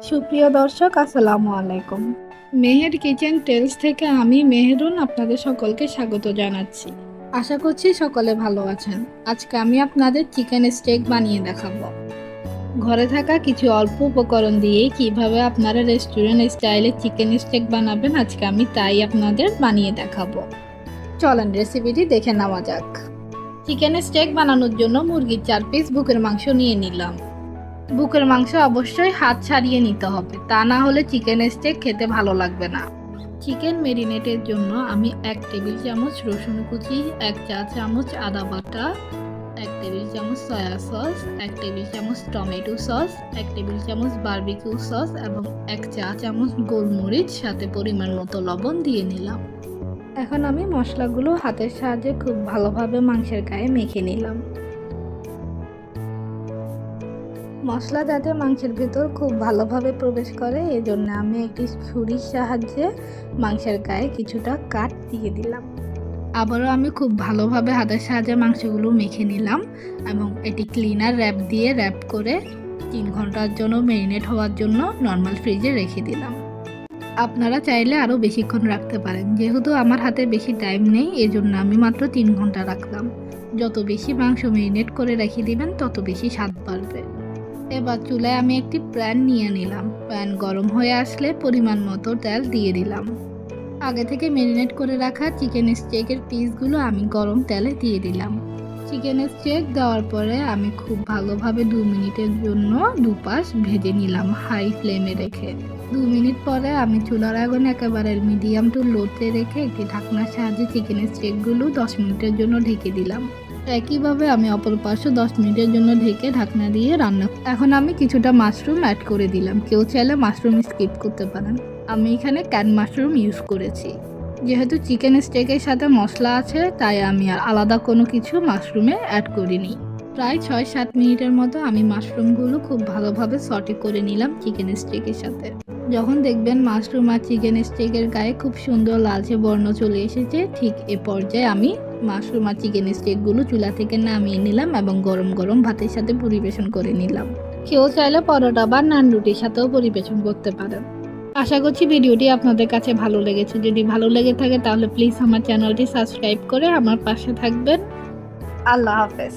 সুপ্রিয় দর্শক, আসসালামু আলাইকুম। মেহের কিচেন টেলস থেকে আমি মেহেরুন আপনাদের সকলকে স্বাগত জানাচ্ছি। আশা করছি সকলে ভালো আছেন। আজকে আমি আপনাদের চিকেন স্টেক বানিয়ে দেখাবো। ঘরে থাকা কিছু অল্প উপকরণ দিয়ে কিভাবে আপনারা রেস্টুরেন্ট স্টাইলে চিকেন স্টেক বানাবেন, আজকে আমি তাই আপনাদের বানিয়ে দেখাবো। চলেন রেসিপিটি দেখে নেওয়া যাক। চিকেন স্টেক বানানোর জন্য মুরগির 4 পিস বুকের মাংস নিয়ে নিলাম। বুকের মাংস অবশ্যই হাত ছাড়িয়ে নিতে হবে, তা না হলে চিকেন স্টেক খেতে ভালো লাগবে না। চিকেন মেরিনেটের জন্য আমি 1 টেবিল চামচ রসুন কুচি, 1 চা চামচ আদা বাটা, 1 টেবিল চামচ সয়া সস, 1 টেবিল চামচ টমেটো সস, 1 টেবিল চামচ বারবিকিউ সস এবং 1 চা চামচ গোলমরিচ সাথে পরিমাণ মতো লবণ দিয়ে নিলাম। এখন আমি মশলাগুলো হাতের সাহায্যে খুব ভালোভাবে মাংসের গায়ে মেখে নিলাম। মশলা যাতে মাংসের ভেতর খুব ভালোভাবে প্রবেশ করে, এজন্য আমি একটি ছুরির সাহায্যে মাংসের গায়ে কিছুটা কাট দিয়ে দিলাম। আবারও আমি খুব ভালোভাবে হাতের সাহায্যে মাংসগুলো মেখে নিলাম এবং এটি ক্লিনার র্যাপ দিয়ে র্যাপ করে 3 ঘন্টার জন্য ম্যারিনেট হওয়ার জন্য নর্মাল ফ্রিজে রেখে দিলাম। আপনারা চাইলে আরও বেশিক্ষণ রাখতে পারেন, যেহেতু আমার হাতে বেশি টাইম নেই এজন্য আমি মাত্র 3 ঘন্টা রাখলাম। যত বেশি মাংস ম্যারিনেট করে রেখে দিবেন তত বেশি স্বাদ বাড়বে। এবার চুলায় আমি একটি প্যান নিয়ে নিলাম। প্যান গরম হয়ে আসলে পরিমাণ মতো তেল দিয়ে দিলাম। আগে থেকে ম্যারিনেট করে রাখা চিকেন স্টেকের পিসগুলো আমি গরম তেলে দিয়ে দিলাম। চিকেন স্টেক দেওয়ার পরে আমি খুব ভালোভাবে 2 মিনিটের জন্য দুপাশ ভেজে নিলাম হাই ফ্লেমে রেখে। 2 মিনিট পরে আমি চুলার আগুন একেবারে মিডিয়াম টু লোতে রেখে একটি ঢাকনার সাহায্যে চিকেন স্টেকগুলো 10 মিনিটের জন্য ঢেকে দিলাম। একইভাবে আমি অপর পাশে 10 মিনিটের জন্য ঢেকে ঢাকনা দিয়ে রান্না। এখন আমি কিছুটা মাশরুম অ্যাড করে দিলাম। কেউ চাইলে মাশরুম স্কিপ করতে পারেন। আমি এখানে ক্যান মাশরুম ইউজ করেছি। যেহেতু চিকেন স্টেকের সাথে মশলা আছে তাই আমি আর আলাদা কোনো কিছু মাশরুমে অ্যাড করিনি। প্রায় 6-7 মিনিটের মতো আমি মাশরুমগুলো খুব ভালোভাবে সটে করে নিলাম চিকেন স্টেকের সাথে। যখন দেখবেন মাশরুম আর চিকেন স্টেকের গায়ে খুব সুন্দর লালচে বর্ণ চলে এসেছে, ঠিক এ পর্যায়ে আমি মাশরুম আর চিকেন স্টেকগুলো চুলা থেকে নামিয়ে নিলাম এবং গরম গরম ভাতের সাথে পরিবেশন করে নিলাম। কেউ চাইলে পরোটা বা নান রুটির সাথেও পরিবেশন করতে পারেন। আশা করছি ভিডিওটি আপনাদের কাছে ভালো লেগেছে। যদি ভালো লেগে থাকে তাহলে প্লিজ আমার চ্যানেলটি সাবস্ক্রাইব করে আমার পাশে থাকবেন। আল্লাহ হাফেজ।